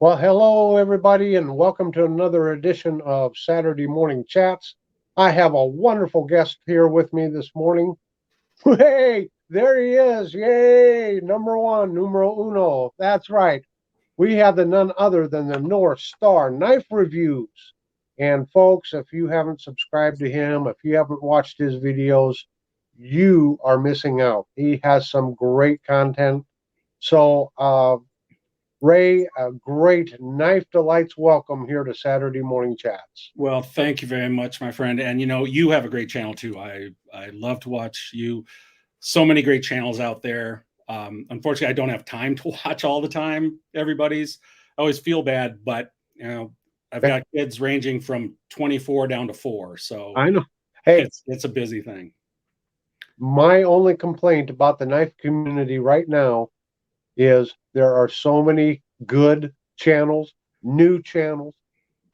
Well, hello, everybody, and welcome to another edition of Saturday Morning Chats. I have a wonderful guest here with me this morning. Hey, there he is. Yay, number one, numero uno. That's right. We have the none other than the North Star Knife Reviews. And folks, if you haven't subscribed to him, if you haven't watched his videos, you are missing out. He has some great content. So, Ray, a great Knife Delights welcome here to Saturday Morning Chats. Well, thank you very much, my friend. And you have a great channel too. I love to watch you. So many great channels out there. Unfortunately, I don't have time to watch all the time. Everybody's. I always feel bad, but I've got kids ranging from 24 down to 4. So I know. Hey, it's a busy thing. My only complaint about the knife community right now is there are so many good channels, new channels.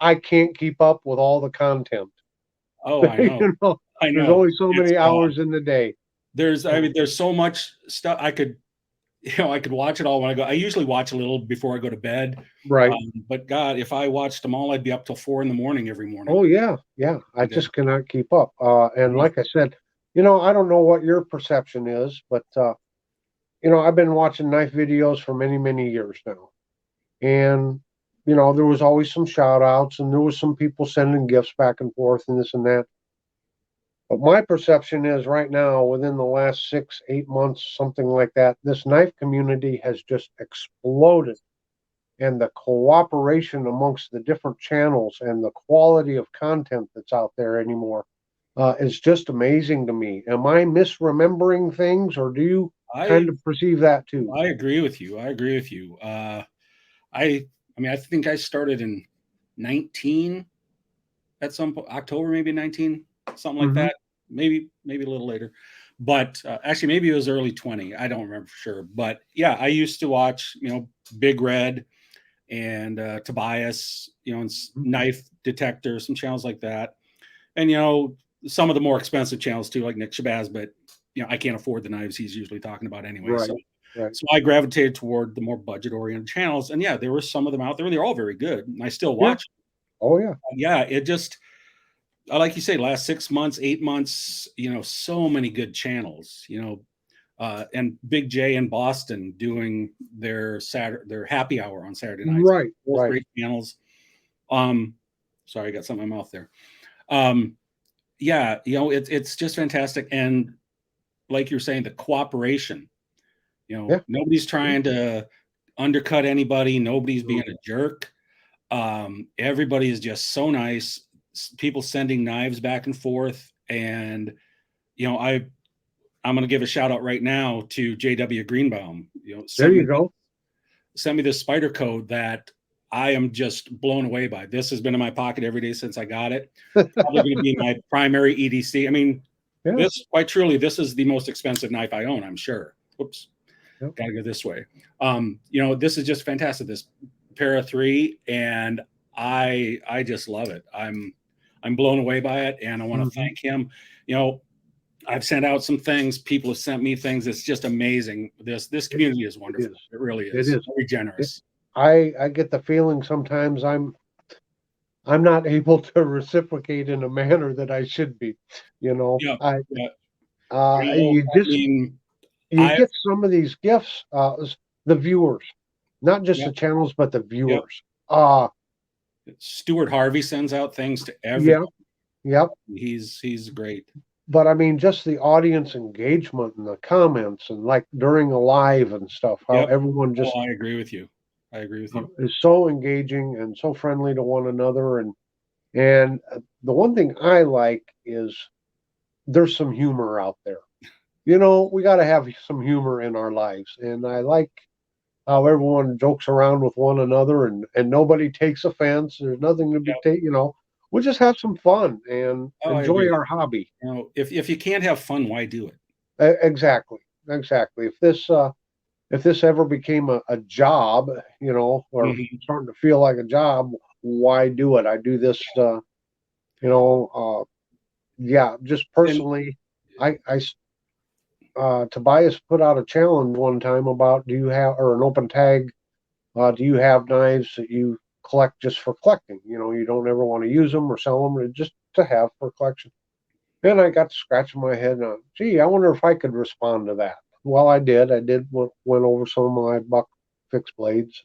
I can't keep up with all the content. Oh, I know. I know. There's only so many hours in the day. There's so much stuff I could watch it all when I go. I usually watch a little before I go to bed. Right. But God, if I watched them all, I'd be up till 4 in the morning every morning. Oh yeah. I just cannot keep up. And like I said, I don't know what your perception is, but I've been watching knife videos for many, many years now. And, there was always some shout outs and there was some people sending gifts back and forth and this and that. But my perception is right now, within the last 6, 8 months, something like that, this knife community has just exploded. And the cooperation amongst the different channels and the quality of content that's out there anymore is just amazing to me. Am I misremembering things, or do you kind of perceive that too? I agree with you. I think I started in 19 at some point, October, maybe 19, something like that. Maybe a little later, but actually maybe it was early 20. I don't remember for sure, but yeah, I used to watch, Big Red and Tobias, and Knife Detector, some channels like that. And, some of the more expensive channels too, like Nick Shabazz, but I can't afford the knives he's usually talking about anyway. Right. So I gravitated toward the more budget-oriented channels, and yeah, there were some of them out there. They're all very good, and I still watch. Oh yeah. Yeah, it just, like you say, last 6 months, 8 months, so many good channels, and Big J in Boston doing their happy hour on Saturday nights. Right. Great channels. Sorry, I got something in my mouth there. Yeah, it's just fantastic, and like you're saying, the cooperation. Nobody's trying to undercut anybody. Nobody's being a jerk. Everybody is just so nice. People sending knives back and forth, and I'm going to give a shout out right now to JW Greenbaum. There you go. Sent me this spider code that I am just blown away by. This has been in my pocket every day since I got it. Probably going to be my primary EDC. I mean, this is the most expensive knife I own, I'm sure. Whoops. Got to go this way. This is just fantastic. This pair of 3, and I just love it. I'm blown away by it, and I want to thank him. I've sent out some things. People have sent me things. It's just amazing. This community is wonderful. It really is. It is very generous. I get the feeling sometimes I'm not able to reciprocate in a manner that I should be. You get some of these gifts, the viewers, not just the channels, but the viewers. Stuart Harvey sends out things to everyone. Yep. He's great. But I mean, just the audience engagement and the comments, and like during a live and stuff, how everyone just. I agree with you. Is so engaging and so friendly to one another, and the one thing I like is there's some humor out there. We got to have some humor in our lives, and I like how everyone jokes around with one another, and nobody takes offense. There's nothing to be we just have some fun and enjoy our hobby. If you can't have fun, why do it? Exactly. If this ever became a job, or starting to feel like a job, why do it? I do this, just personally. Tobias put out a challenge one time about, do you have, or an open tag, Do you have knives that you collect just for collecting? You don't ever want to use them or sell them, or just to have for collection. And I got scratching my head on, gee, I wonder if I could respond to that. Well, I did. Went over some of my buck fixed blades.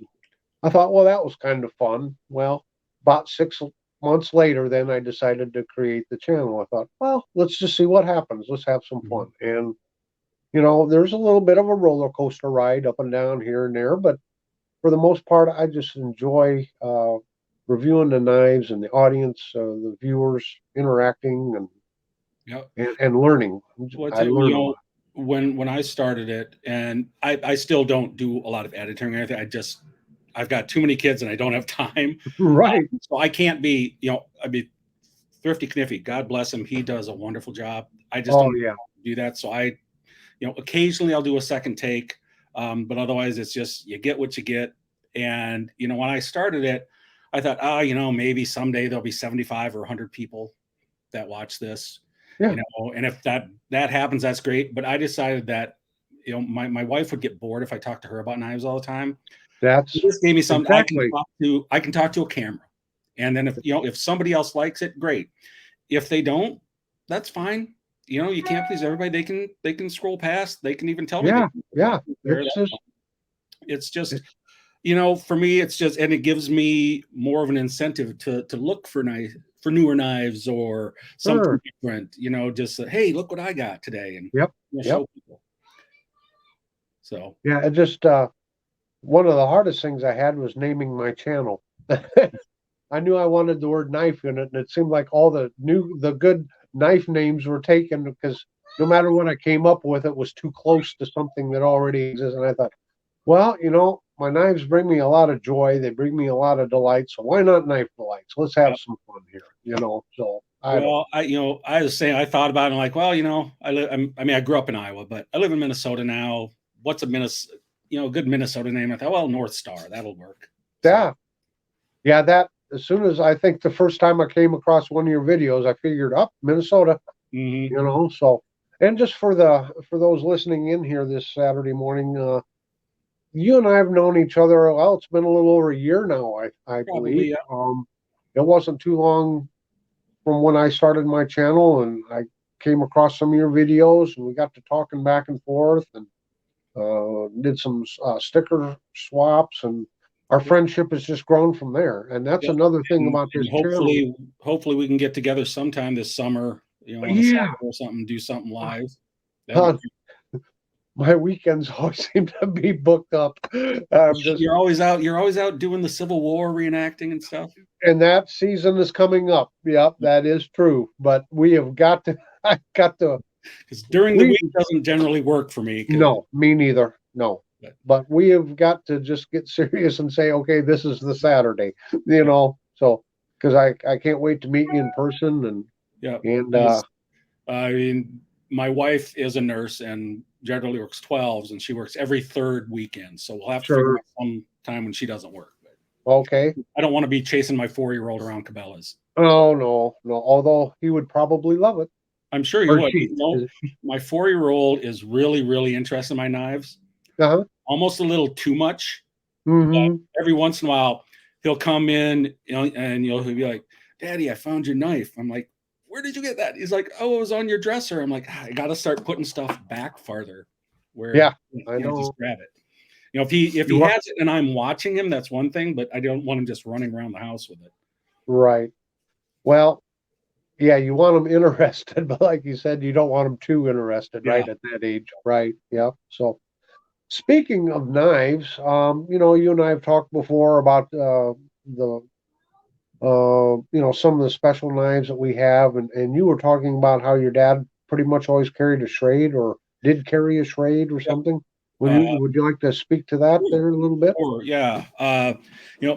I thought, well, that was kind of fun. Well, about 6 months later, then I decided to create the channel. I thought, well, let's just see what happens. Let's have some fun. And, there's a little bit of a roller coaster ride up and down here and there, but for the most part, I just enjoy reviewing the knives and the audience, the viewers interacting Yep. and learning. Well, I learn a lot. when I started it, and I still don't do a lot of editing or anything. I've got too many kids and I don't have time. Right. So I can't be, I mean, Thrifty Kniffy, God bless him. He does a wonderful job. I just don't do that. So occasionally I'll do a second take. But otherwise it's just, you get what you get. And, when I started it, I thought, maybe someday there'll be 75 or 100 people that watch this, and if that happens, that's great. But I decided that, my wife would get bored if I talked to her about knives all the time. This gave me something exactly. I can talk to a camera. And then if somebody else likes it, great. If they don't, that's fine. You can't please everybody. They can scroll past. They can even tell me. Yeah. It's just, for me, it's just, and it gives me more of an incentive to look for newer knives or something different. Just hey, look what I got today, and show people. So it just one of the hardest things I had was naming my channel. I knew I wanted the word knife in it, and it seemed like all the good knife names were taken because no matter what I came up with, it was too close to something that already exists. And I thought, well, my knives bring me a lot of joy. They bring me a lot of delight. So why not knife delights? Let's have some fun here, So I was saying, I thought about it, like, well, I grew up in Iowa, but I live in Minnesota now. What's a Minnesota, good Minnesota name? I thought, well, North Star, that'll work. Yeah. That as soon as I think the first time I came across one of your videos, I figured up Minnesota, so, and just for those listening in here this Saturday morning, you and I have known each other. Well, it's been a little over a year now, I believe. Yeah. It wasn't too long from when I started my channel, and I came across some of your videos, and we got to talking back and forth, and did some sticker swaps, and our friendship has just grown from there. And that's another thing about this channel. Hopefully we can get together sometime this summer, or something, do something live. My weekends always seem to be booked up. You're always out doing the Civil War reenacting and stuff. And that season is coming up. Yep, that is true. But we have got to, because during the week doesn't generally work for me. No, me neither. No. But we have got to just get serious and say, okay, this is the Saturday, so because I can't wait to meet you in person. I mean, my wife is a nurse and generally works 12s, and she works every third weekend. So we'll have to figure out some time when she doesn't work. But okay. I don't want to be chasing my 4-year-old around Cabela's. Oh, no. Although he would probably love it. I'm sure he would. My 4-year-old is really, really interested in my knives. Almost a little too much. Every once in a while, he'll come in, and he'll be like, "Daddy, I found your knife." I'm like, "Where did you get that?" He's like, "Oh, it was on your dresser." I'm like, I got to start putting stuff back farther. Where I know. Just grab it. If he has it and I'm watching him, that's one thing, but I don't want him just running around the house with it. Right. Well, yeah, you want them interested, but like you said, you don't want them too interested, right, at that age, right? Yeah. So, speaking of knives, you and I have talked before about some of the special knives that we have, and you were talking about how your dad pretty much always carried a Schrade or did carry a Schrade or something. Would you like to speak to that there a little bit? Sure, yeah.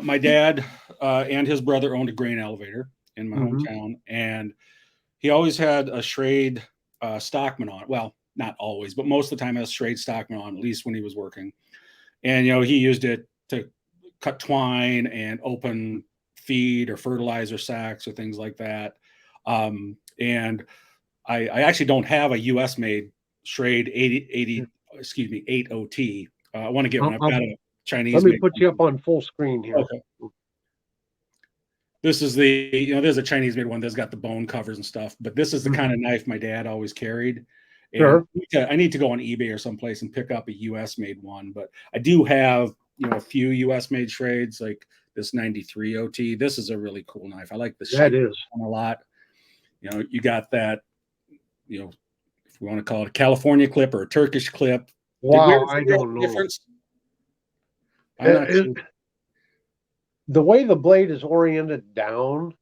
My dad and his brother owned a grain elevator in my hometown, and he always had a Schrade Stockman on. Well, not always, but most of the time has Schrade Stockman on, at least when he was working. And, he used it to cut twine and open feed or fertilizer sacks or things like that. And I actually don't have a US made Schrade 80 80, 80 8OT. I want to get one. I've got Chinese. Let me put you up on full screen here. Okay. This is the, there's a Chinese made one that's got the bone covers and stuff, but this is the kind of knife my dad always carried. And Sure. I need to go on eBay or someplace and pick up a US made one, but I do have, a few US made trades like this 93 OT. This is a really cool knife. I like the shape a lot. You got that, if we want to call it a California clip or a Turkish clip. Wow, I don't know. Difference? I'm not sure. The way the blade is oriented down.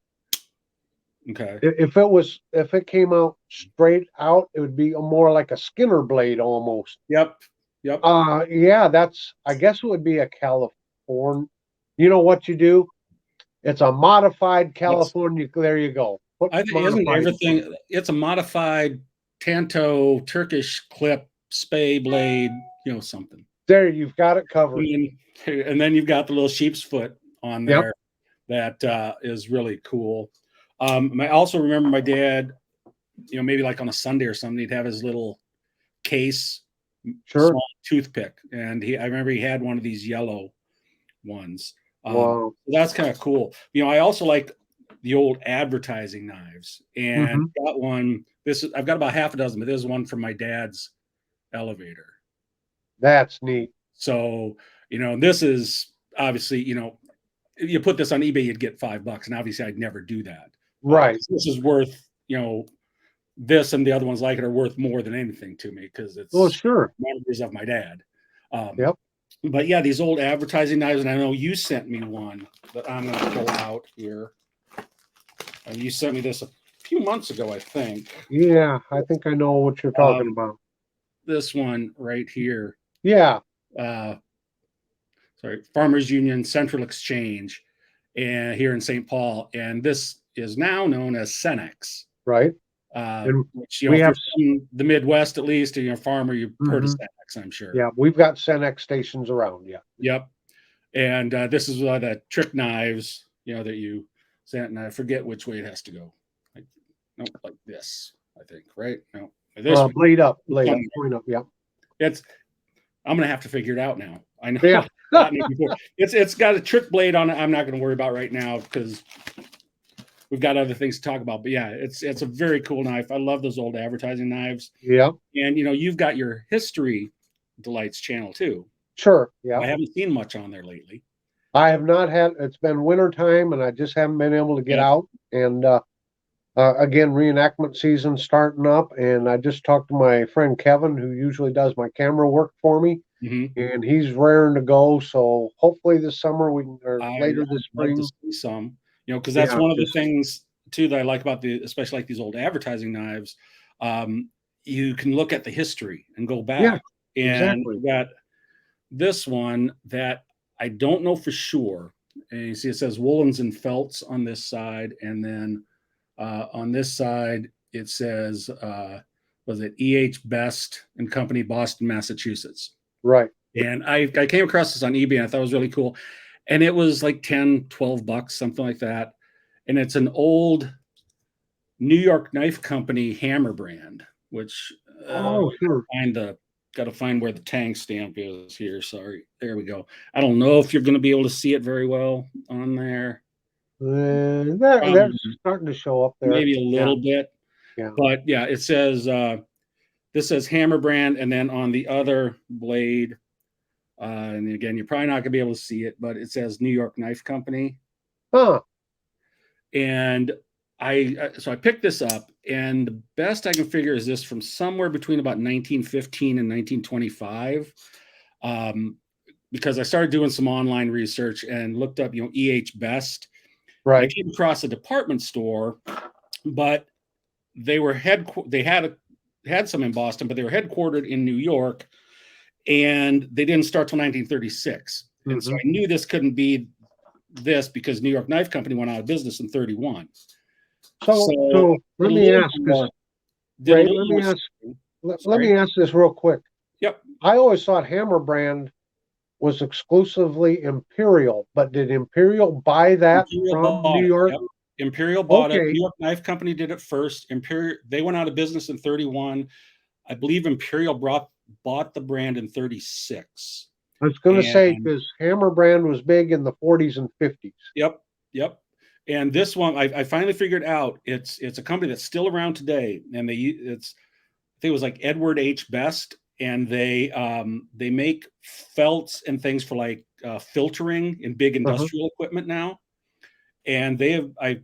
Okay. If it came out straight out, it would be more like a Skinner blade almost. Yep. Yeah, I guess it would be a California. You know what you do? It's a modified California. There you go. I think isn't everything? It's a modified Tanto Turkish clip spay blade. Something. There, you've got it covered. And then you've got the little sheep's foot on there. That is really cool. I also remember my dad, maybe like on a Sunday or something, he'd have his little case, small toothpick, and I remember he had one of these yellow ones. Wow. That's kind of cool. I also like the old advertising knives, and got one. I've got about half a dozen, but this is one from my dad's elevator. That's neat. So, this is obviously, if you put this on eBay, you'd get $5, and obviously I'd never do that. Right. This is worth, this and the other ones like it are worth more than anything to me because it's memories of my dad. But yeah, these old advertising knives, and I know you sent me one that I'm going to pull out here. And you sent me this a few months ago, I think. Yeah, I think I know what you're talking about. This one right here. Yeah. Farmers Union Central Exchange, and here in St. Paul, and this is now known as Cenex. Right. Which, if you're from the Midwest, at least, and you're a farmer, you've heard of Cenex, I'm sure. Yeah, we've got Cenex stations around. Yeah. Yep. And this is the trick knives, that you sent, and I forget which way it has to go. Like this, I think, right? No, this blade up, point up. Yeah. I'm gonna have to figure it out now. I know. Yeah. It's got a trick blade on it. I'm not going to worry about right now because we've got other things to talk about. But yeah, it's a very cool knife. I love those old advertising knives. Yeah. And you've got your History Delights channel too. Sure. Yeah. I haven't seen much on there lately. I have not had. It's been winter time, and I just haven't been able to get out. And again, reenactment season starting up, and I just talked to my friend Kevin, who usually does my camera work for me. And he's raring to go. So hopefully this summer later this spring. Like to see some, because that's one of the things too that I like about especially like these old advertising knives. You can look at the history and go back. Yeah, and we got this one that I don't know for sure. And you see it says Woolens and Felts on this side, and then on this side it says was it E.H. Best and Company, Boston, Massachusetts. Right. And I came across this on eBay, and I thought it was really cool. And it was like $10-12, something like that. And it's an old New York Knife Company hammer brand, which got to find where the tang stamp is here. Sorry. There we go. I don't know if you're going to be able to see it very well on there. That's starting to show up there. Maybe a little bit. Yeah. But yeah, it says this says hammer brand, and then on the other blade, and again, you're probably not gonna be able to see it, but it says New York Knife Company. And I picked this up, and the best I can figure is this from somewhere between about 1915 and 1925, because I started doing some online research and looked up, E.H. Best. Right. I came across a department store, but they were had some in Boston, but they were headquartered in New York, and they didn't start till 1936. And so I knew this couldn't be this because New York Knife Company went out of business in 31. So let me ask this. Let me ask this real quick. Yep. I always thought Hammer brand was exclusively Imperial, but did Imperial buy that from New York? Yep. Imperial bought it. New York Knife Company did it first. They went out of business in 31. I believe Imperial bought the brand in 36. I was going to say, because Hammer brand was big in the 40s and 50s. Yep. And this one, I finally figured out it's a company that's still around today, and I think it was like Edward H. Best, and they make felts and things for like filtering in big industrial equipment now. And I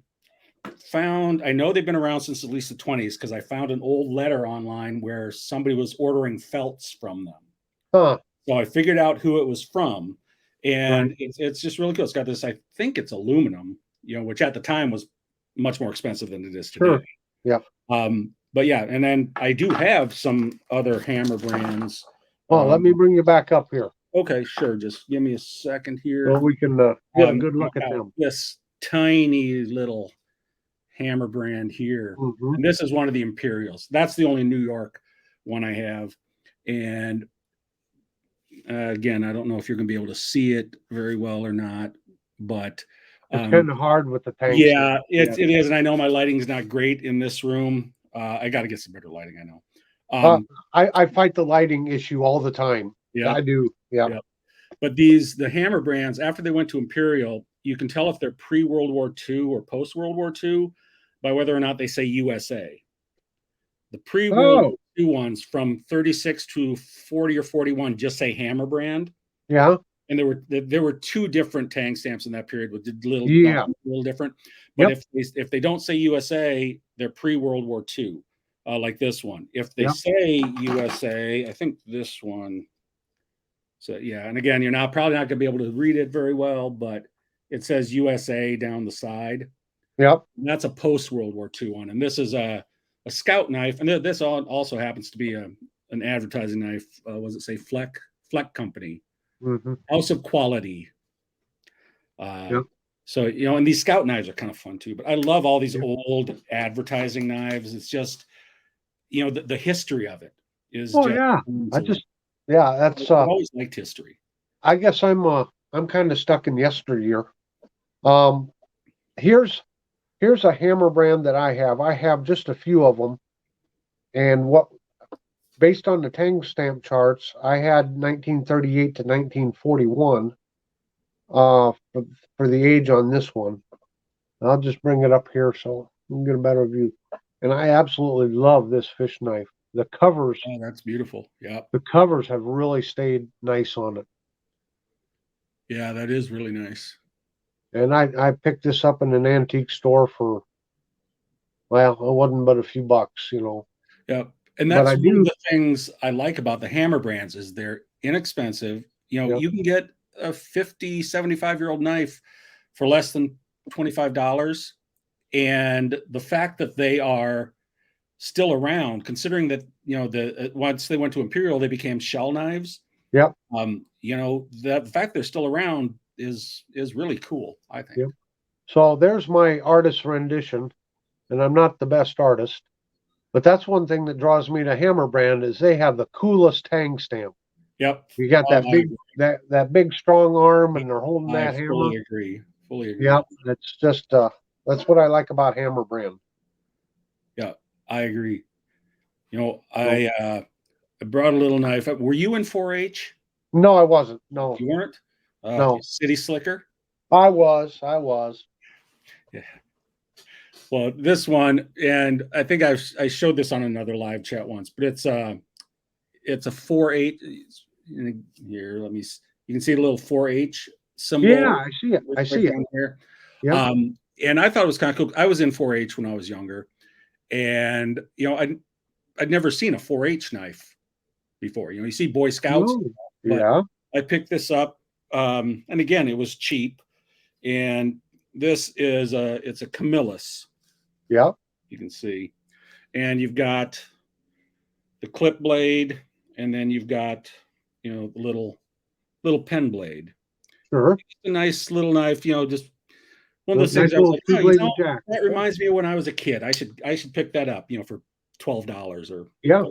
know they've been around since at least the 20s, because I found an old letter online where somebody was ordering felts from them. So I figured out who it was from, and it's just really cool. It's got this, I think it's aluminum, which at the time was much more expensive than it is today. Sure. Yeah. But yeah, and then I do have some other Hammer brands. Well, let me bring you back up here. Okay, sure. Just give me a second here. So we can get a good look at them. This tiny little Hammer brand here. And this is one of the Imperials. That's the only New York one I have. And again, I don't know if you're going to be able to see it very well or not, but it's kind of hard with the tank. Yeah, it is. And I know my lighting's not great in this room. I got to get some better lighting, I know. I fight the lighting issue all the time. Yeah, I do. Yeah. But the Hammer brands, after they went to Imperial, you can tell if they're pre-World War II or post-World War II by whether or not they say USA. The pre-World War II ones from 36 to 40 or 41 just say Hammer brand. Yeah. And there were two different tang stamps in that period with a little different. But if they don't say USA, they're pre-World War II, like this one. If they say USA, I think this one. So yeah, and again, you're probably not going to be able to read it very well, but it says USA down the side. Yep. And that's a post-World War II one, and this is a scout knife, and this also happens to be an advertising knife. Was it say Fleck Company? House of Quality. So and these scout knives are kind of fun too. But I love all these old advertising knives. It's just the history of it is. Oh yeah, that's. I've always liked history. I guess I'm kind of stuck in yesteryear. Here's a Hammer brand that I have. I have just a few of them, and based on the tang stamp charts, I had 1938 to 1941 for the age on this one. I'll just bring it up here so you can get a better view. And I absolutely love this fish knife. The covers. Oh, that's beautiful. Yeah. The covers have really stayed nice on it. Yeah, that is really nice. And I picked this up in an antique store for, well, it wasn't but a few bucks, Yeah. And that's one of the things I like about the Hammer brands is they're inexpensive. You can get a 50, 75-year-old knife for less than $25. And the fact that they are still around, considering that, once they went to Imperial, they became shell knives. Yep. The fact they're still around is really cool, I think. Yep. So there's my artist rendition, and I'm not the best artist. But that's one thing that draws me to Hammer brand is they have the coolest tang stamp. Yep. You got that big strong arm, and they're holding that hammer. Fully agree. Yep. That's just that's what I like about Hammer brand. Yeah, I agree. I brought a little knife up. Were you in 4-H? No, I wasn't. No. You weren't? No. City Slicker? I was. Yeah. Well, this one, and I think I showed this on another live chat once, but it's a 4-H. Here, you can see the little 4-H symbol. Yeah, I see it. I see it here. Yeah. And I thought it was kind of cool. I was in 4-H when I was younger, and I'd never seen a 4-H knife before. You see Boy Scouts. Yeah. I picked this up, and again, it was cheap. And this is it's a Camillus. Yeah. You can see. And you've got the clip blade, and then you've got, the little pen blade. Sure. It's a nice little knife, just one of those things I was like, that reminds me of when I was a kid. I should pick that up, for $12 or. Yeah.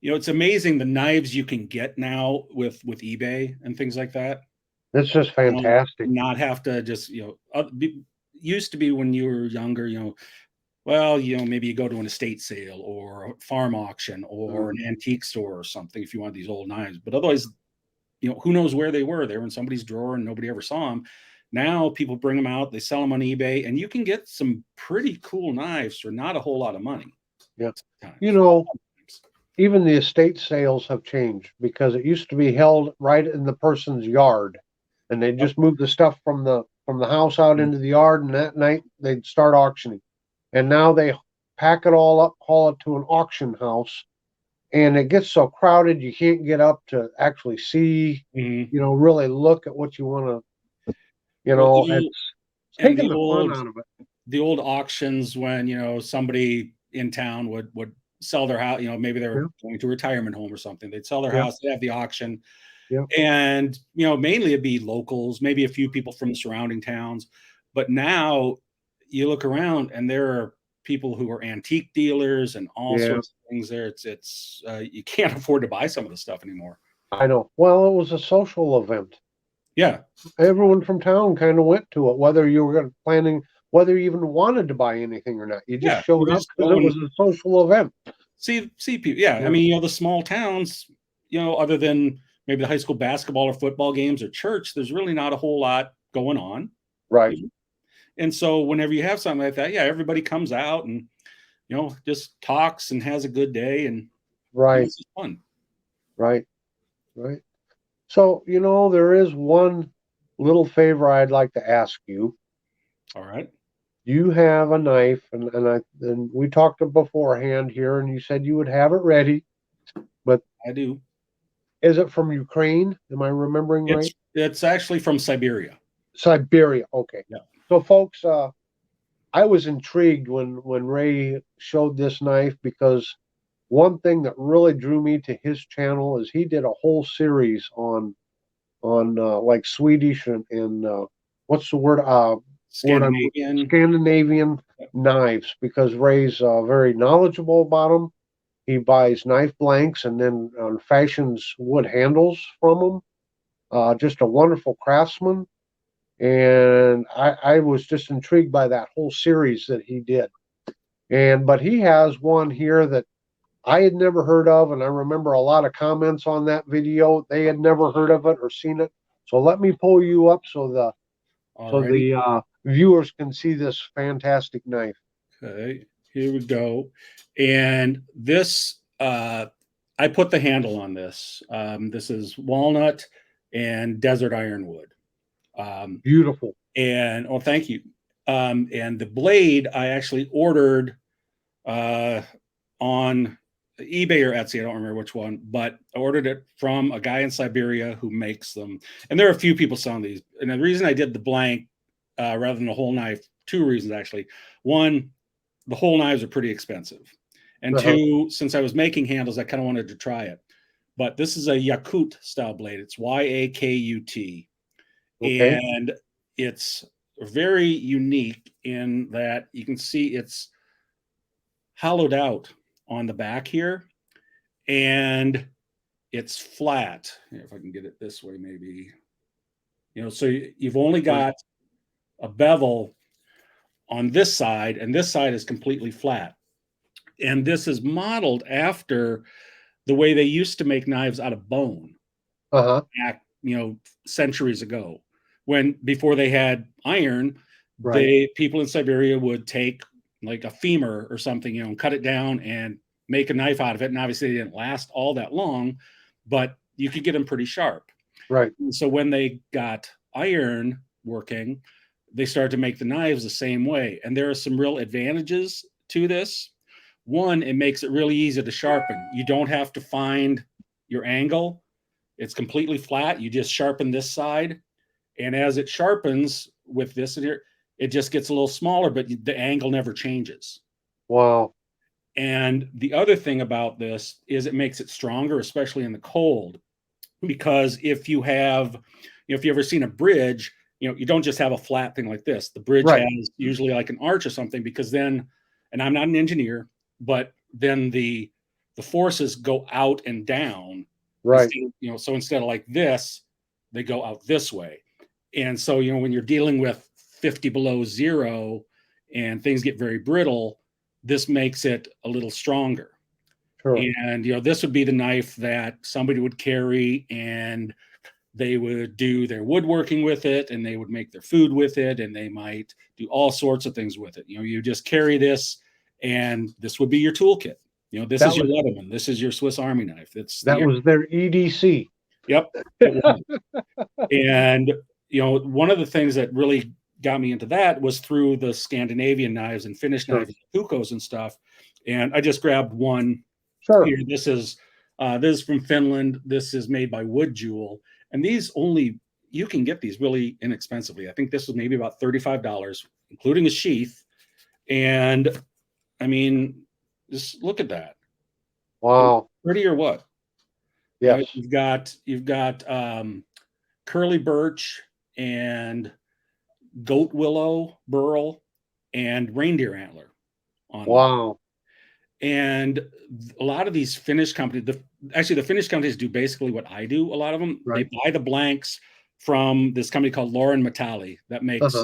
It's amazing the knives you can get now with eBay and things like that. It's just fantastic. Not have to just, used to be when you were younger, well, maybe you go to an estate sale or a farm auction or an antique store or something if you want these old knives. But otherwise, who knows where they were? They were in somebody's drawer and nobody ever saw them. Now people bring them out, they sell them on eBay, and you can get some pretty cool knives for not a whole lot of money. Yeah. Sometimes. Even the estate sales have changed, because it used to be held right in the person's yard, and they just moved the stuff from the house out into the yard, and that night they'd start auctioning. And now they pack it all up, haul it to an auction house, and it gets so crowded you can't get up to actually see, really look at what you want to, it's taking the fun out of it. The old auctions when, somebody in town would sell their house, maybe they were going to a retirement home or something. They'd sell their house, they'd have the auction. And, mainly it'd be locals, maybe a few people from the surrounding towns. But now you look around and there are people who are antique dealers and all sorts of things there. It's you can't afford to buy some of the stuff anymore. I know. Well, it was a social event. Yeah. Everyone from town kind of went to it, whether you were planning, whether you even wanted to buy anything or not. You just showed up because it was a social event. See people. Yeah. I mean, the small towns, other than maybe the high school basketball or football games or church, there's really not a whole lot going on. Right. And so whenever you have something like that, everybody comes out and, just talks and has a good day, and it's fun. Right. So, there is one little favor I'd like to ask you. All right. You have a knife, and we talked beforehand here, and you said you would have it ready, but I do. Is it from Ukraine? Am I remembering right? It's actually from Siberia. Siberia. Okay. Yeah. So, folks, I was intrigued when Ray showed this knife, because one thing that really drew me to his channel is he did a whole series on like Swedish and what's the word? Scandinavian knives, because Ray's very knowledgeable about them. He buys knife blanks and then fashions wood handles from them. Just a wonderful craftsman. And I was just intrigued by that whole series that he did. But he has one here that I had never heard of, and I remember a lot of comments on that video. They had never heard of it or seen it. So let me pull you up so the viewers can see this fantastic knife. Okay, here we go. And this, I put the handle on this. This is walnut and desert ironwood. Beautiful. And thank you. And the blade I actually ordered on eBay or Etsy. I don't remember which one, but I ordered it from a guy in Siberia who makes them. And there are a few people selling these. And the reason I did the blank rather than the whole knife, two reasons actually. One, the whole knives are pretty expensive. And two, since I was making handles, I kind of wanted to try it. But this is a Yakut style blade. It's Yakut. Okay. And it's very unique in that you can see it's hollowed out on the back here, and it's flat. If I can get it this way, maybe, so you've only got a bevel on this side, and this side is completely flat. And this is modeled after the way they used to make knives out of bone back, centuries ago, when before they had iron, people in Siberia would take like a femur or something, and cut it down and make a knife out of it. And obviously they didn't last all that long, but you could get them pretty sharp. Right. And so when they got iron working, they started to make the knives the same way. And there are some real advantages to this. One, it makes it really easy to sharpen. You don't have to find your angle. It's completely flat. You just sharpen this side. And as it sharpens with this in here, it just gets a little smaller, but the angle never changes. Wow. And the other thing about this is it makes it stronger, especially in the cold, because if you have, if you ever seen a bridge, you don't just have a flat thing like this. The bridge has usually like an arch or something, because then, and I'm not an engineer, but then the forces go out and down. Right. So instead of like this, they go out this way. And so, when you're dealing with 50 below zero and things get very brittle, this makes it a little stronger. Sure. And, this would be the knife that somebody would carry, and they would do their woodworking with it, and they would make their food with it, and they might do all sorts of things with it. You just carry this, and this would be your toolkit. This is your Leatherman. This is your Swiss Army knife. That was their EDC. Yep. And, one of the things that really got me into that was through the Scandinavian knives and Finnish knives, Pukos and stuff. And I just grabbed one. Sure. Here. This is from Finland. This is made by Wood Jewel. And these you can get these really inexpensively. I think this was maybe about $35, including a sheath. And I mean, just look at that. Wow. Pretty or what? Yes. You've got curly birch and goat willow burl and reindeer antler on wow. And a lot of these Finnish companies, the Finnish companies do basically what I do. A lot of them, They buy the blanks from this company called Lauren Metalli that makes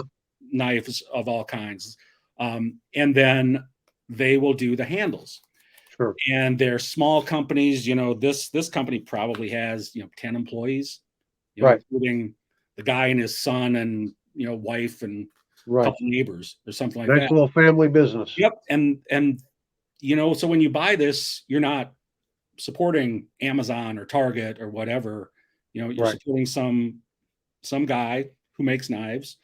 knives of all kinds. And then they will do the handles. Sure. And they're small companies. This company probably has 10 employees, including the guy and his son and wife and a couple neighbors or something like that. Nice little family business. Yep. And so when you buy this, you're not supporting Amazon or Target or whatever. You're supporting some guy who makes knives.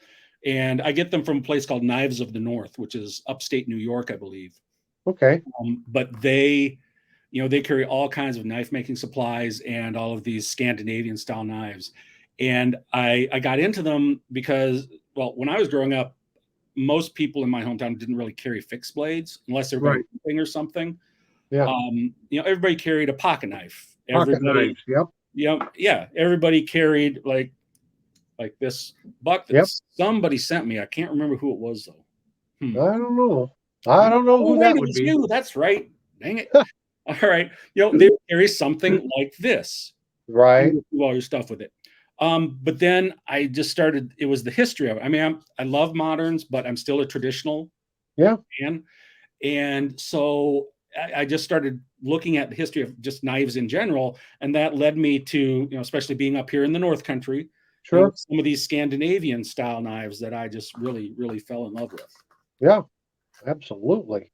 And I get them from a place called Knives of the North, which is upstate New York, I believe. Okay. But they carry all kinds of knife making supplies and all of these Scandinavian style knives. And I got into them because, when I was growing up, most people in my hometown didn't really carry fixed blades unless they were camping or something. Yeah. Everybody carried a pocket knife. Knives. Yep. Yeah. Everybody carried like this buck that somebody sent me. I can't remember who it was though. I don't know. Who that would be. You. That's right. Dang it. All right. They carry something like this. Right. You do all your stuff with it. But then I just started, it was the history of it. I mean, I love moderns, but I'm still a traditional fan. And so I just started looking at the history of just knives in general. And that led me to, especially being up here in the North Country, some of these Scandinavian style knives that I just really, really fell in love with. Yeah, absolutely.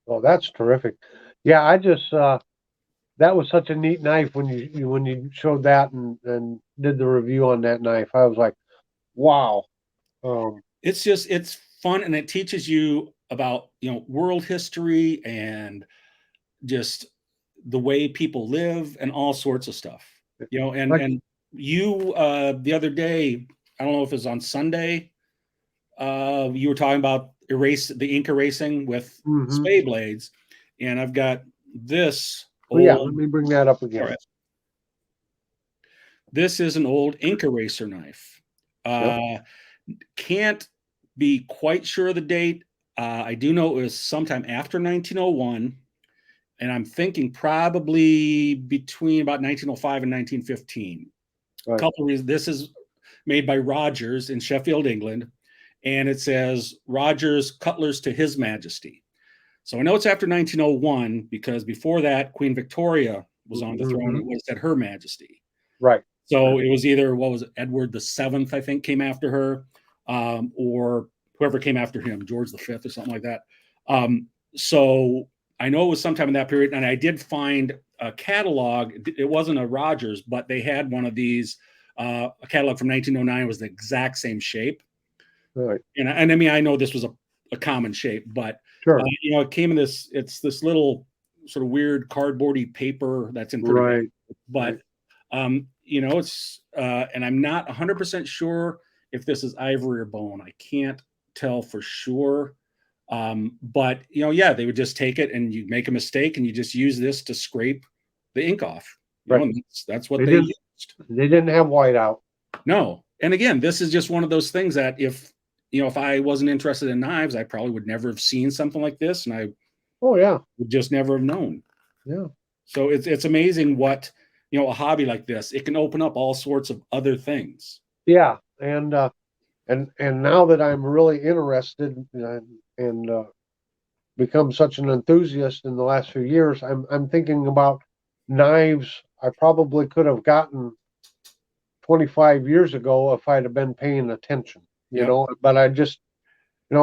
Oh, that's terrific. Yeah, I just, that was such a neat knife when you showed that and did the review on that knife. I was like, wow. It's fun, and it teaches you about world history and just the way people live and all sorts of stuff. And you the other day, I don't know if it was on Sunday, you were talking about the ink erasing with spade blades, and I've got this. Let me bring that up again. Right. This is an old ink eraser knife. Can't be quite sure of the date. I do know it was sometime after 1901, and I'm thinking probably between about 1905 and 1915. A couple of reasons. This is made by Rogers in Sheffield, England, and it says Rogers Cutlers to His Majesty. So I know it's after 1901 because before that, Queen Victoria was on the throne. It was at Her Majesty. Right. So it was either, Edward VII, I think, came after her, or whoever came after him, George V or something like that. So I know it was sometime in that period. And I did find a catalog. It wasn't a Rogers, but they had one of these, a catalog from 1909. It was the exact same shape. Right. And I mean, I know this was a common shape, but it came in it's this little sort of weird cardboardy paper that's in pretty big, but it's and I'm not 100% sure if this is ivory or bone. I can't tell for sure, but they would just take it, and you make a mistake and you just use this to scrape the ink off. That's what they used. They didn't have whiteout. No. And again, this is just one of those things that if I wasn't interested in knives, I probably would never have seen something like this, and I would just never have known. Yeah. So it's amazing what a hobby like this, it can open up all sorts of other things. Yeah, and now that I'm really interested and become such an enthusiast in the last few years. I'm thinking about knives I probably could have gotten 25 years ago if I'd have been paying attention, but I just, it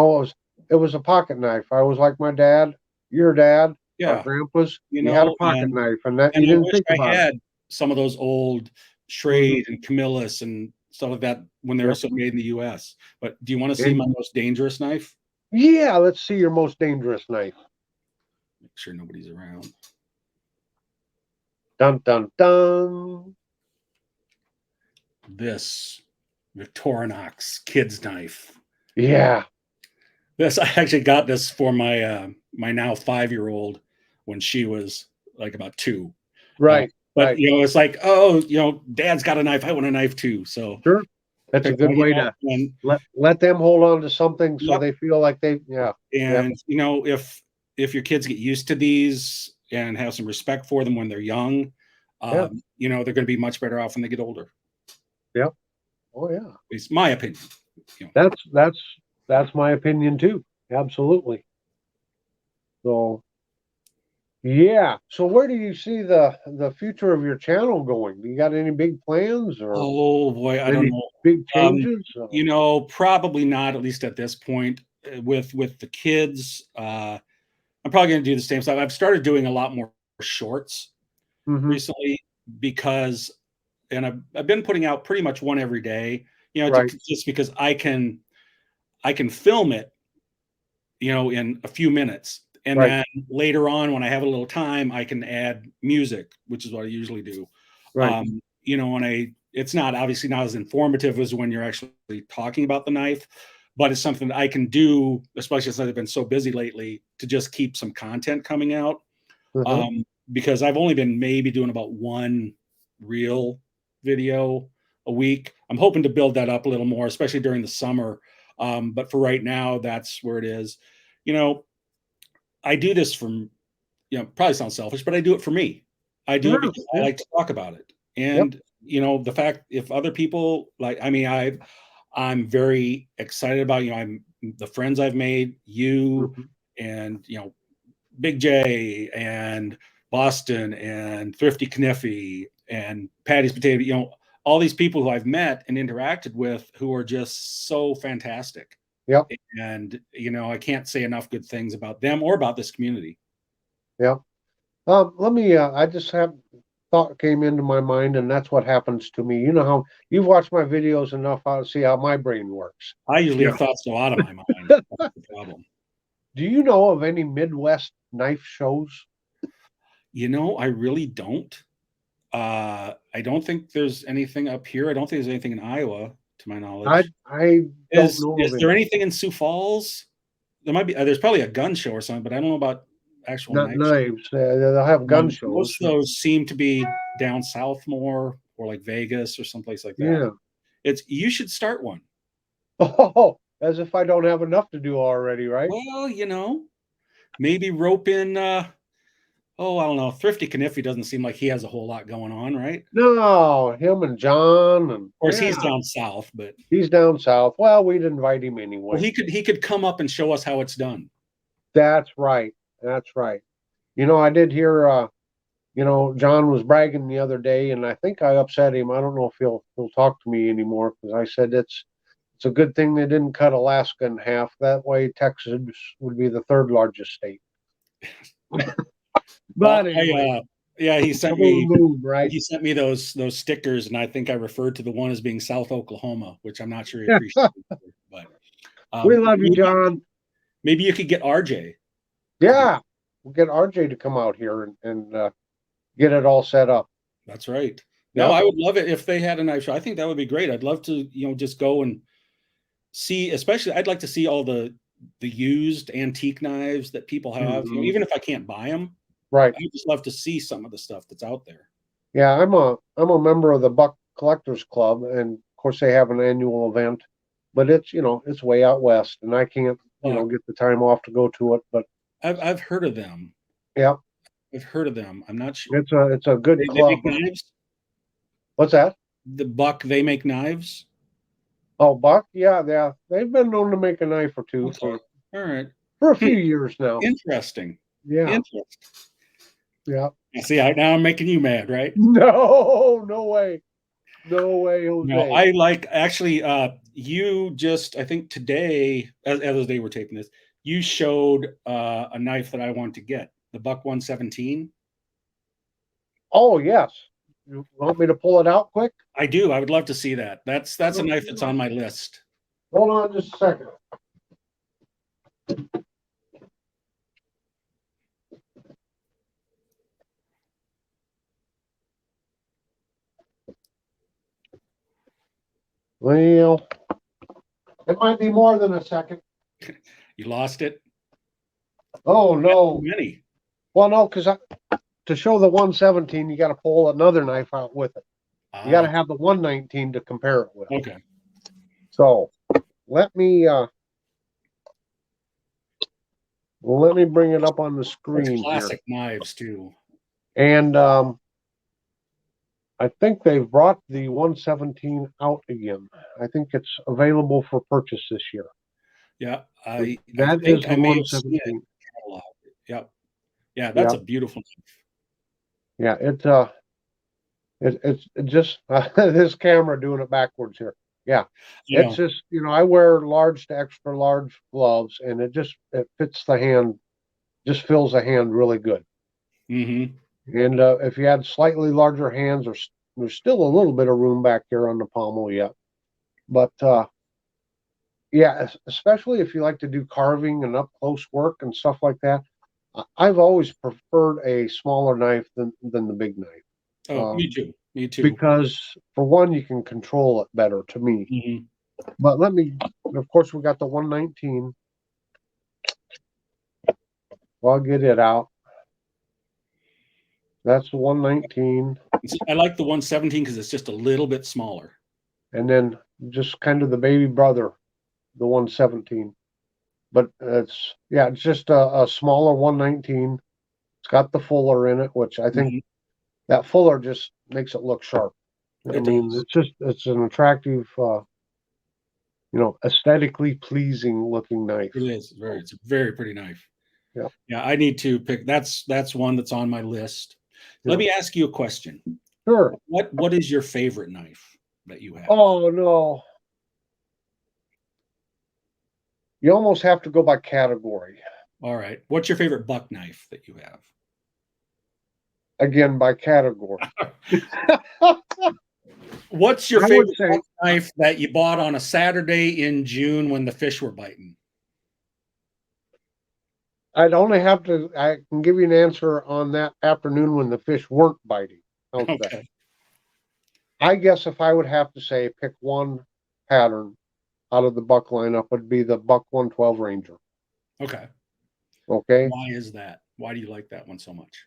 was a pocket knife. I was like my dad, your dad, our Yeah. grandpas, you had a pocket knife, and that you I didn't wish think I about it. had some of those old Schrade and Camillus and stuff like that when they were still made in the US. But do you want to see my most dangerous knife? Yeah, let's see your most dangerous knife. Make sure nobody's around. Dun dun dun. This Victorinox kid's knife. Yeah. This, I actually got this for my my now 5-year-old when she was like about 2. Right. But right. it's like, oh, Dad's got a knife. I want a knife too. So sure, that's a good way to let them hold on to something so they feel like they. Yeah. And if your kids get used to these and have some respect for them when they're young, they're going to be much better off when they get older. Yep. Oh yeah. It's my opinion. That's my opinion too. Absolutely. So yeah. So where do you see the future of your channel going? Do you got any big plans or oh boy, I don't know. Big changes? Probably not, at least at this point. With the kids, I'm probably going to do the same stuff. I've started doing a lot more shorts recently because, and I've been putting out pretty much one every day. Just because I can film it, in a few minutes, and then later on when I have a little time, I can add music, which is what I usually do. It's not obviously not as informative as when you're actually talking about the knife, but it's something that I can do, especially since I've been so busy lately, to just keep some content coming out. Because I've only been maybe doing about one real video a week. I'm hoping to build that up a little more, especially during the summer. But for right now, that's where it is. I do this from, probably sounds selfish, but I do it for me. I do it because I like to talk about it. And, the fact if other people I'm very excited about, I'm the friends I've made, you and, Big J and Boston and Thrifty Kniffy and Patty's Potato, all these people who I've met and interacted with who are just so fantastic. Yep. And, I can't say enough good things about them or about this community. Yep. Let me, I just have thought came into my mind, and that's what happens to me. You know how you've watched my videos enough to see how my brain works. I usually have thoughts go out of my mind. That's the problem. Do you know of any Midwest knife shows? I really don't. I don't think there's anything up here. I don't think there's anything in Iowa, to my knowledge. I don't know. Is there anything in Sioux Falls? There might be. There's probably a gun show or something, but I don't know about actual knives. They'll have gun shows. Most of those seem to be down south more, or like Vegas or someplace like that. Yeah. You should start one. Oh, as if I don't have enough to do already, right? Well, maybe rope in. I don't know. Thrifty Kniffy doesn't seem like he has a whole lot going on, right? No, him and John, and of course he's down south, but he's down south. Well, we'd invite him anyway. Well, he could come up and show us how it's done. That's right. That's right. I did hear. John was bragging the other day, and I think I upset him. I don't know if he'll talk to me anymore because I said it's a good thing they didn't cut Alaska in half. That way, Texas would be the third largest state. But anyway, he sent me He sent me those stickers, and I think I referred to the one as being South Oklahoma, which I'm not sure he appreciated. But we love you, John. Maybe you could get RJ. Yeah, we'll get RJ to come out here and get it all set up. That's right. No, I would love it if they had a knife show. I think that would be great. I'd love to, just go and see. Especially, I'd like to see all the used antique knives that people have. Even if I can't buy them. Right. I'd just love to see some of the stuff that's out there. Yeah, I'm a member of the Buck Collectors Club, and of course they have an annual event, but it's it's way out west, and I can't get the time off to go to it. But I've heard of them. Yeah, I've heard of them. I'm not sure. It's a good club. They make knives? What's that? The Buck, they make knives? Oh, Buck? Yeah. They've been known to make a knife or two. Okay. All right. for a few years now. Interesting. Yeah. Interesting. Yeah. See, now I'm making you mad, right? No way. No way, Jose. No, I like actually. You just, I think today, as the day we're taping this, you showed a knife that I want to get, the Buck 117. Oh yes. You want me to pull it out quick? I do. I would love to see that. That's a knife that's on my list. Hold on just a second. Well, it might be more than a second. You lost it? Oh no. Many. Well, no, because to show the 117, you got to pull another knife out with it. You got to have the 119 to compare it with. Okay. So let me bring it up on the screen. Classic here. Knives too. And I think they've brought the 117 out again. I think it's available for purchase this year. Yeah, That I is think the I may have 117. seen it. Yep. Yeah, that's a beautiful knife. Yeah, it's just this camera doing it backwards here. Yeah, it's just, I wear large to extra large gloves, and it fits the hand, just fills the hand really good. Mm-hmm. And if you had slightly larger hands, there's still a little bit of room back here on the pommel yet. But yeah, especially if you like to do carving and up close work and stuff like that. I've always preferred a smaller knife than the big knife. Oh, me too. Me too. Because for one, you can control it better to me. Mm-hmm. But of course, we got the 119. Well, I'll get it out. That's the 119. I like the 117 because it's just a little bit smaller. And then just kind of the baby brother, the 117. But it's just a smaller 119. It's got the fuller in it, which I think that fuller just makes it look sharp. It's an attractive, aesthetically pleasing looking knife. It is it's a very pretty knife. Yeah. Yeah, I need to pick. That's one that's on my list. Yeah. Let me ask you a question. Sure. What is your favorite knife that you have? Oh no. You almost have to go by category. All right. What's your favorite buck knife that you have? Again, by category. What's your favorite buck knife that you bought on a Saturday in June when the fish were biting? I can give you an answer on that afternoon when the fish weren't biting. Okay. That? I guess if I would have to say pick one pattern out of the buck lineup, would be the Buck 112 Ranger. Okay. Okay. Why is that? Why do you like that one so much?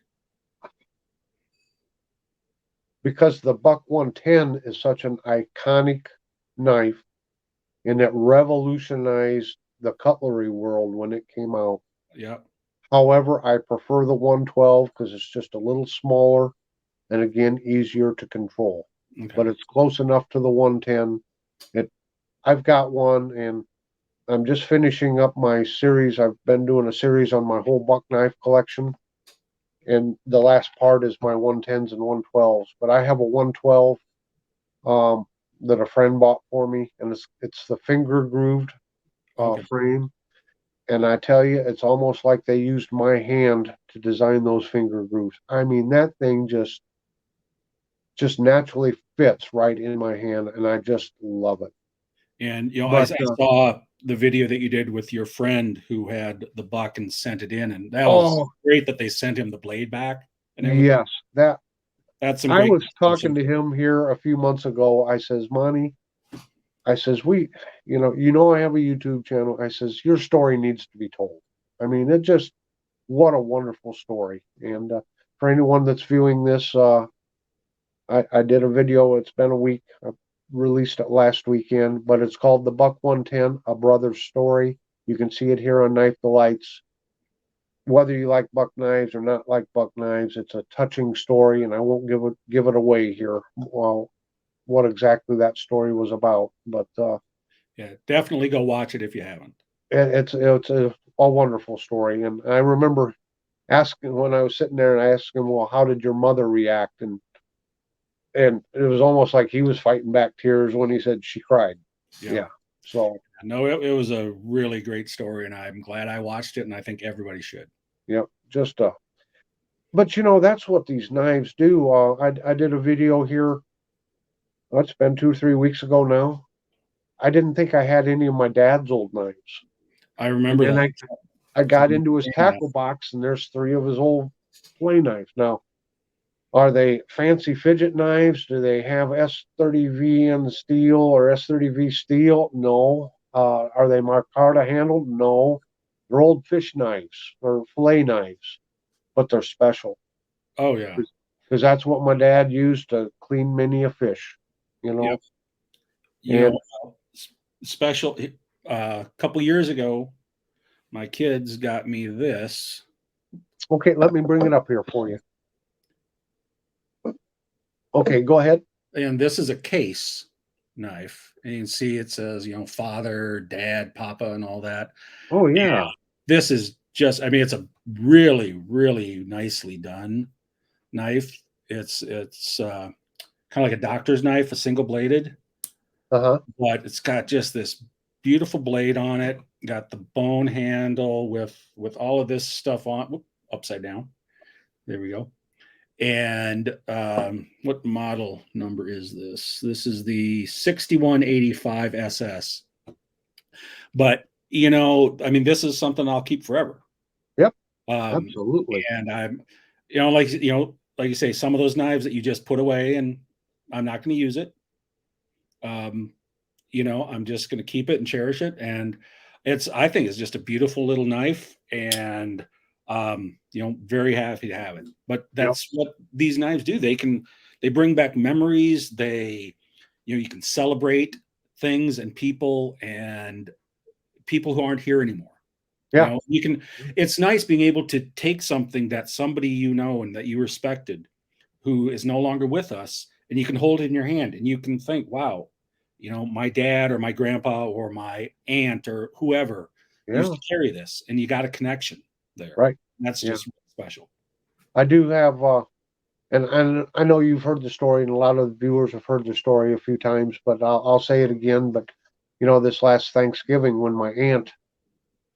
Because the Buck 110 is such an iconic knife, and it revolutionized the cutlery world when it came out. Yeah. However, I prefer the 112 because it's just a little smaller and again easier to control. Okay. But it's close enough to the 110. I've got one, and I'm just finishing up my series. I've been doing a series on my whole buck knife collection, and the last part is my 110s and 112s. But I have a 112 that a friend bought for me, and it's the finger grooved frame. And I tell you, it's almost like they used my hand to design those finger grooves. I mean, that thing just naturally fits right in my hand, and I just love it. And I saw the video that you did with your friend who had the buck and sent it in, and that was great that they sent him the blade back. Yes, that's some. I was talking to him here a few months ago. I says, Monty, I says, I have a YouTube channel. I says, your story needs to be told. I mean, what a wonderful story. And for anyone that's viewing this, I did a video. It's been a week. I released it last weekend, but it's called The Buck 110, A Brother's Story. You can see it here on Knife the Lights. Whether you like buck knives or not like buck knives, it's a touching story, and I won't give it away here. Well, what exactly that story was about, but yeah, definitely go watch it if you haven't. It's a wonderful story. And I remember asking when I was sitting there, and I asked him, "Well, how did your mother react?" And it was almost like he was fighting back tears when he said she cried. Yeah. So no, it was a really great story, and I'm glad I watched it, and I think everybody should. yeah, just but that's what these knives do. I did a video here. It's been 2 or 3 weeks ago now. I didn't think I had any of my dad's old knives. I And remember then that. I got into his tackle box, and there's 3 of his old play knives. Now, are they fancy fidget knives? Do they have S30V in the steel or S30V steel? No. Are they micarta handled? No. They're old fish knives or fillet knives, but they're special. Oh yeah, because that's what my dad used to clean many a fish. Yep. And special. A couple years ago, my kids got me this. Okay, let me bring it up here for you. Okay, go ahead. And this is a case knife, and you can see it says, father, dad, papa, and all that. Oh yeah. And this is just, I mean, it's a really, really nicely done knife. It's kind of like a doctor's knife, a single bladed, but it's got just this beautiful blade on it. Got the bone handle with all of this stuff on. Whoop, upside down. There we go. And what model number is this? This is the 6185 SS. But I mean, this is something I'll keep forever. Yep. Absolutely. And I'm, like you say, some of those knives that you just put away, and I'm not going to use it. I'm just going to keep it and cherish it. And I think it's just a beautiful little knife, and very happy to have it. But that's what these knives do. They bring back memories. You can celebrate things and people who aren't here anymore. Yeah. It's nice being able to take something that somebody and that you respected, who is no longer with us, and you can hold it in your hand and you can think, wow, my dad or my grandpa or my aunt or whoever used to carry this, and you got a connection there. Right. And that's just special. I do have, and I know you've heard the story, and a lot of the viewers have heard the story a few times, but I'll say it again. But this last Thanksgiving, when my aunt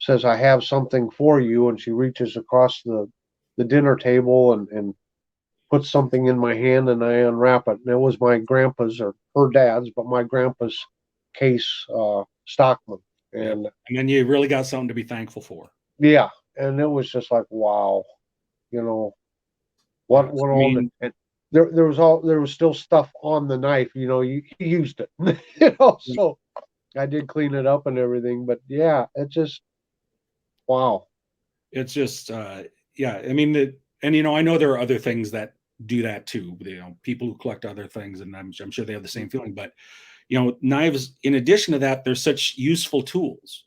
says, "I have something for you," and she reaches across the dinner table and puts something in my hand, and I unwrap it, and it was my grandpa's, or her dad's, but my grandpa's case Stockman. And then you really got something to be thankful for. Yeah. And it was just like, wow, what all there was still stuff on the knife, he used it, so I did clean it up and everything, but yeah, it just, wow. It's just, I mean, and I know there are other things that do that too. People who collect other things, and I'm sure they have the same feeling. But knives, in addition to that, they're such useful tools.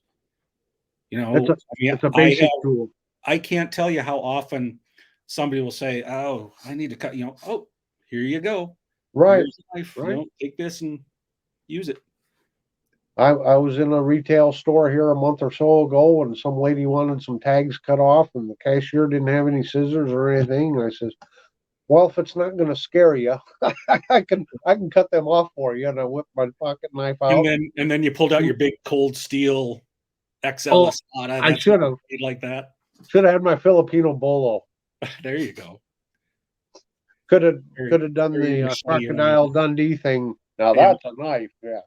It's a basic tool. I can't tell you how often somebody will say, "Oh, I need to cut." Oh, here you go. Right. Knife. Right. Take this and use it. I was in a retail store here a month or so ago, and some lady wanted some tags cut off, and the cashier didn't have any scissors or anything. And I says, "Well, if it's not going to scare you, I can cut them off for you." And I whipped my pocket knife out. And then you pulled out your big cold steel XL Espada. I should have like that. Should have had my Filipino bolo. There you go. Could have done the Crocodile Dundee thing. Now that's a knife. Yeah.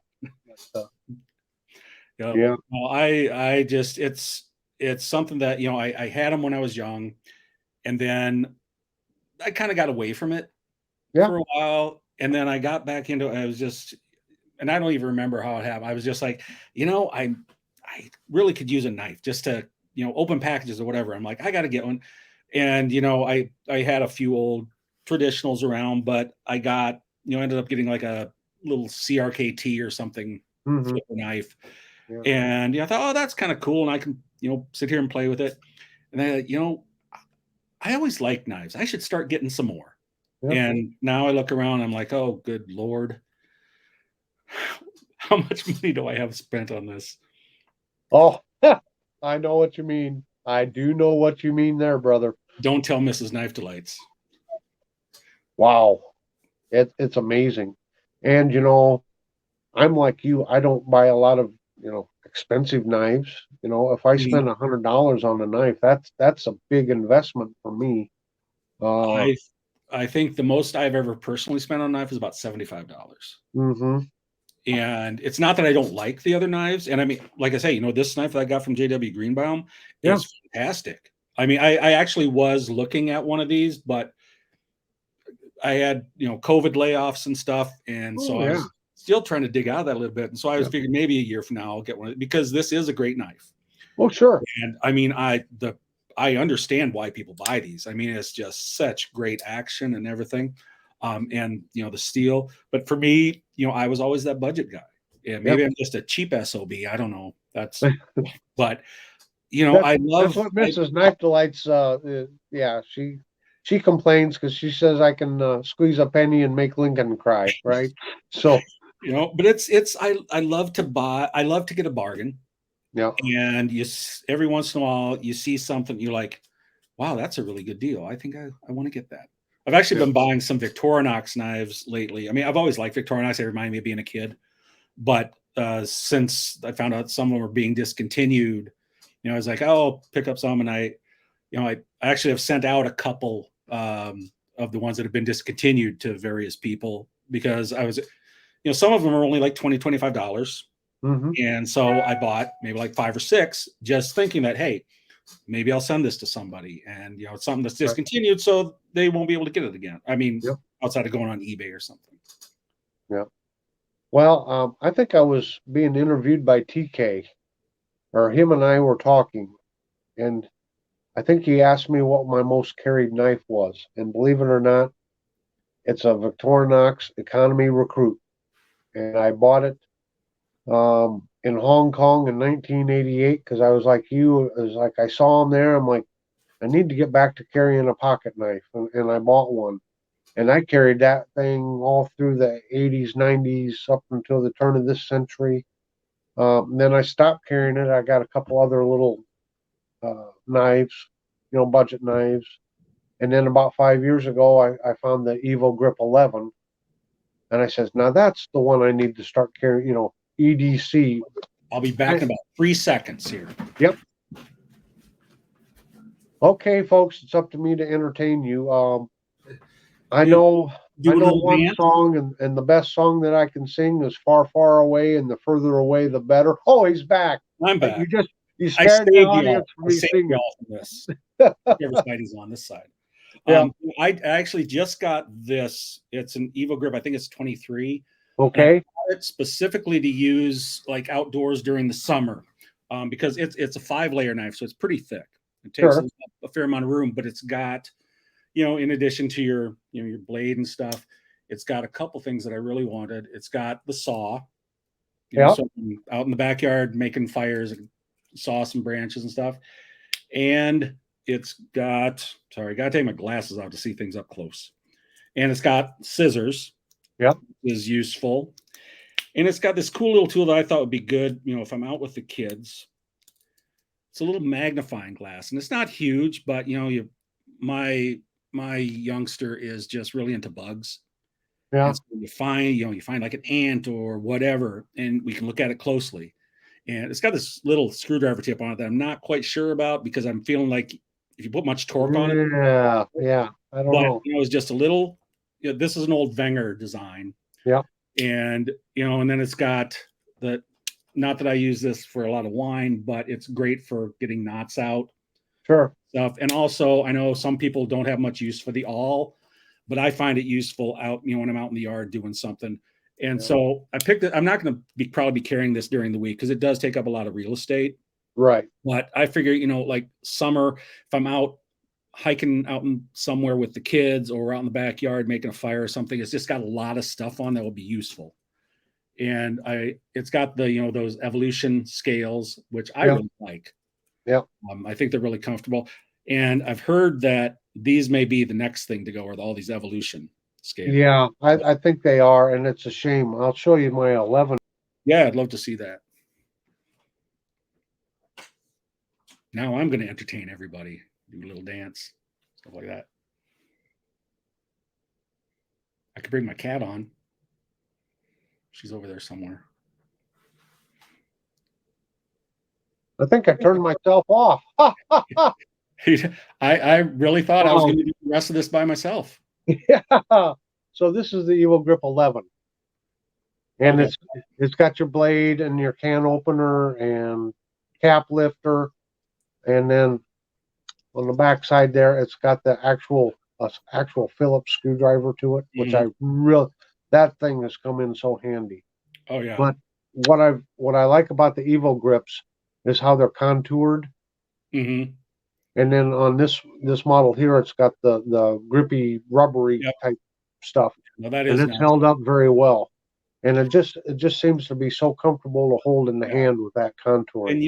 Yeah. Well, I just it's something that I had them when I was young, and then I kind of got away from it for a while, and then I got back into it. I was just, and I don't even remember how it happened. I was just like, I really could use a knife just to open packages or whatever. I'm like, I got to get one, and I had a few old traditionals around, but I got ended up getting like a little CRKT or something flipper knife. Yeah. And I thought, oh, that's kind of cool, and I can sit here and play with it. And then I always liked knives. I should start getting some more. Yep. And now I look around, I'm like, oh, good Lord, how much money do I have spent on this? Oh, I know what you mean. I do know what you mean there, brother. Don't tell Mrs. Knife Delights. Wow. It's amazing. And, I'm like you. I don't buy a lot of, expensive knives. If I spend $100 on a knife, that's a big investment for me. I think the most I've ever personally spent on a knife is about $75. Mm-hmm. And it's not that I don't like the other knives. And I mean, like I say, this knife that I got from JW Greenbaum is fantastic. I mean, I actually was looking at one of these, but I had, COVID layoffs and stuff. And so I was still trying to dig out of that a little bit. And so I was figuring maybe a year from now I'll get one because this is a great knife. Well, sure. And I mean, I understand why people buy these. I mean, it's just such great action and everything. And the steel. But for me, I was always that budget guy. Yeah, maybe I'm just a cheap SOB. I don't know. That's but I love that's what Mrs. Knife Delights she complains because she says I can squeeze a penny and make Lincoln cry, right? So but it's I love to buy, I love to get a bargain. Yeah. And every once in a while you see something you're like, wow, that's a really good deal. I think I want to get that. I've actually been buying some Victorinox knives lately. I mean, I've always liked Victorinox. They remind me of being a kid. But since I found out some of them were being discontinued, I was like, oh, I'll pick up some. And I actually have sent out a couple of the ones that have been discontinued to various people because I was, some of them are only like $20, $25. Mm-hmm. And so I bought maybe like 5 or 6, just thinking that, hey, maybe I'll send this to somebody, and it's something that's discontinued, so they won't be able to get it again. I mean, outside of going on eBay or something. Yeah. Well, I think I was being interviewed by TK, or him and I were talking, and I think he asked me what my most carried knife was, and believe it or not, it's a Victorinox Economy Recruit, and I bought it in Hong Kong in 1988 because I was like you. I was like I saw them there. I'm like, I need to get back to carrying a pocket knife, and I bought one. And I carried that thing all through the 80s, 90s, up until the turn of this century. Then I stopped carrying it. I got a couple other little knives, budget knives. And then about 5 years ago, I found the Evo Grip 11. And I says, now that's the one I need to start carrying, EDC. I'll be back in about 3 seconds here. Yep. Okay, folks, it's up to me to entertain you. I know one song, and the best song that I can sing is "Far, Far Away," and the further away, the better. Oh, he's back. I'm back. You scared the audience from me singing. This. Everybody's on this side. I actually just got this. It's an Evo Grip. I think it's 23. Okay. I bought it specifically to use like outdoors during the summer, because it's a 5-layer knife, so it's pretty thick. It takes a fair amount of room, but it's got, in addition to your blade and stuff, it's got a couple things that I really wanted. It's got the saw. So I'm out in the backyard making fires and saw some branches and stuff. And it's got, sorry, I got to take my glasses out to see things up close. And it's got scissors. Yep. Is useful. And it's got this cool little tool that I thought would be good, if I'm out with the kids. It's a little magnifying glass, and it's not huge, but my youngster is just really into bugs. Yeah. And so you find like an ant or whatever, and we can look at it closely. And it's got this little screwdriver tip on it that I'm not quite sure about because I'm feeling like if you put much torque on it. Yeah. I don't know. It's just a little. This is an old Wenger design. Yeah. And and then it's got the. Not that I use this for a lot of wine, but it's great for getting knots out. Sure. Stuff. And also, I know some people don't have much use for the awl, but I find it useful out, when I'm out in the yard doing something. And so I picked it. I'm not going to probably be carrying this during the week because it does take up a lot of real estate. Right. But I figure, like summer, if I'm out hiking out somewhere with the kids or out in the backyard making a fire or something, it's just got a lot of stuff on that will be useful. And it's got the, those evolution scales, which I really like. Yeah. I think they're really comfortable. And I've heard that these may be the next thing to go with all these evolution scales. Yeah, I think they are. And it's a shame. I'll show you my 11. Yeah, I'd love to see that. Now I'm going to entertain everybody, do a little dance, stuff like that. I could bring my cat on. She's over there somewhere. I think I turned myself off. I really thought I was going to do the rest of this by myself. Yeah. So this is the Evil Grip 11. And Okay. it's got your blade and your can opener and cap lifter. And then on the back side there, it's got the actual Phillips screwdriver to it, which that thing has come in so handy. Oh yeah. But what I like about the Evil grips is how they're contoured. Mm-hmm. And then on this model here, it's got the grippy, rubbery type stuff. Well, that is and it's held up very well. And it just seems to be so comfortable to hold in the hand with that contour. And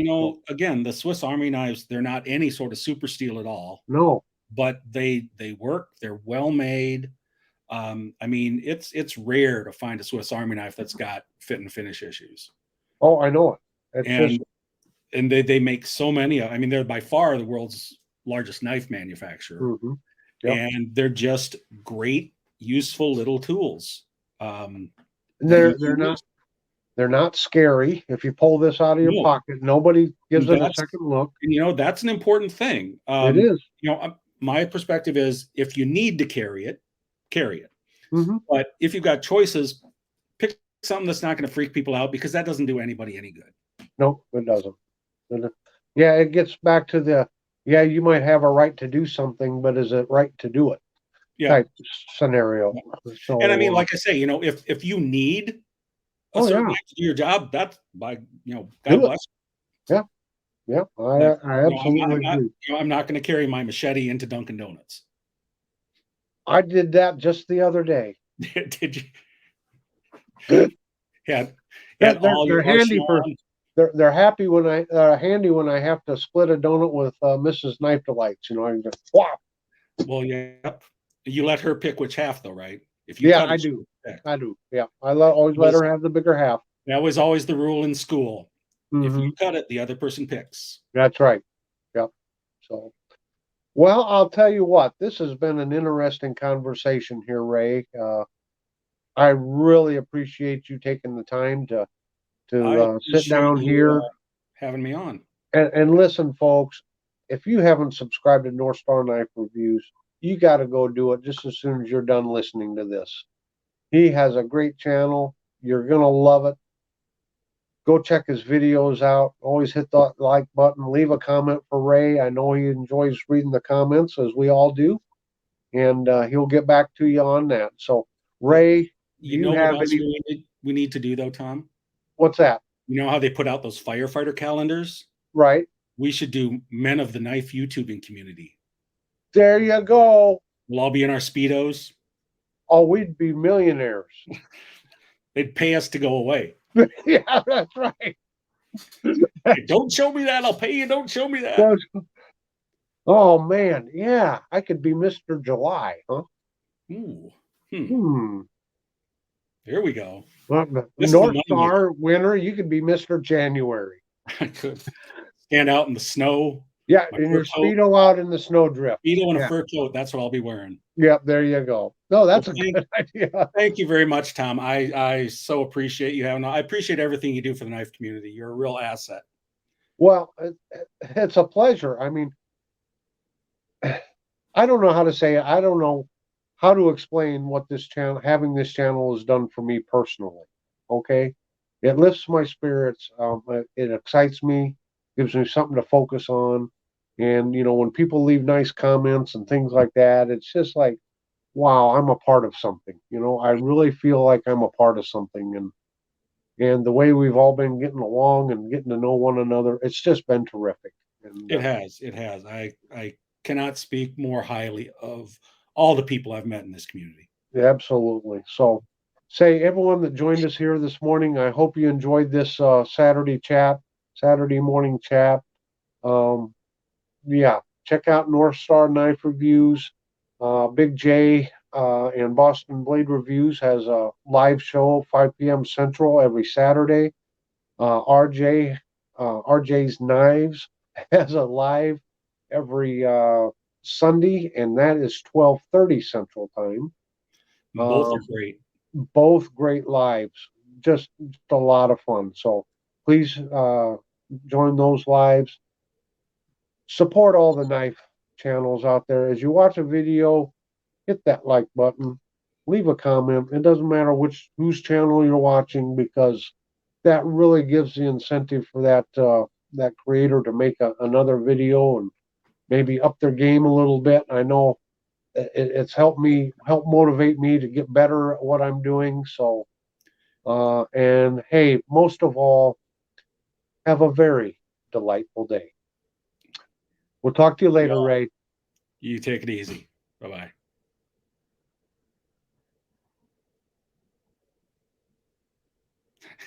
again, the Swiss Army knives, they're not any sort of super steel at all. No. But they work, they're well made. I mean, it's rare to find a Swiss Army knife that's got fit and finish issues. Oh, I know it. And they make so many. I mean, they're by far the world's largest knife manufacturer. Mm-hmm. Yep. And they're just great, useful little tools. They're not scary. If you pull this out of your pocket, nobody gives it a second look. And that's an important thing. It is. My perspective is, if you need to carry it, carry it. Mm-hmm. But if you've got choices, pick something that's not going to freak people out, because that doesn't do anybody any good. No, it doesn't. Yeah, it gets back to you might have a right to do something, but is it right to do it? Type scenario. So, and I mean, like I say, if you need a certain knife to do your job, that's by God bless. Yeah, I absolutely agree. I'm not going to carry my machete into Dunkin' Donuts. I did that just the other day. Did you? Yeah, they're handy they're happy when handy when I have to split a donut with Mrs. Knife Delights. I can just whop. Well, yeah. You let her pick which half, though, right? I do. I do. Yeah, I always let her have the bigger half. That was always the rule in school. Mm-hmm. If you cut it, the other person picks. That's right. Yep. So, well, I'll tell you what. This has been an interesting conversation here, Ray. I really appreciate you taking the time to sit down here, having me on. And listen, folks. If you haven't subscribed to North Star Knife Reviews, you got to go do it just as soon as you're done listening to this. He has a great channel. You're going to love it. Go check his videos out. Always hit the like button. Leave a comment for Ray. I know he enjoys reading the comments, as we all do. And he'll get back to you on that. So, Ray, what else we need to do, though, Tom? What's that? You know how they put out those firefighter calendars? Right. We should do Men of the Knife YouTubing community. There you go. We'll all be in our Speedos. Oh, we'd be millionaires. They'd pay us to go away. Yeah, that's right. Hey, don't show me that. I'll pay you. Don't show me that. Oh, man. Yeah, I could be Mr. July, huh? Ooh. There we go. Well, North Star winner, you could be Mr. January. I could stand out in the snow. Yeah, in your Speedo out in the snowdrift. Speedo and a fur coat. That's what I'll be wearing. Yep, there you go. No, that's a good idea. Thank you very much, Tom. I so appreciate you having. I appreciate everything you do for the knife community. You're a real asset. Well, it's a pleasure. I mean, I don't know how to say it. I don't know how to explain what having this channel has done for me personally. Okay, it lifts my spirits. It excites me. Gives me something to focus on. And, when people leave nice comments and things like that, it's just like, wow, I'm a part of something. I really feel like I'm a part of something. And the way we've all been getting along and getting to know one another, it's just been terrific. And, it has. I cannot speak more highly of all the people I've met in this community. Absolutely. So, everyone that joined us here this morning, I hope you enjoyed this Saturday morning chat. Check out North Star Knife Reviews. Big J and Boston Blade Reviews has a live show 5 p.m. Central every Saturday. RJ's Knives has a live every Sunday, and that is 12:30 Central Time. Both are great. Both great lives, just a lot of fun. So please join those lives. Support all the knife channels out there. As you watch a video, hit that like button, leave a comment. It doesn't matter whose channel you're watching, because that really gives the incentive for that creator to make another video and maybe up their game a little bit. I know it's helped motivate me to get better at what I'm doing. So, and hey, most of all, have a very delightful day. We'll talk to you later, Ray. You take it easy. Bye-bye.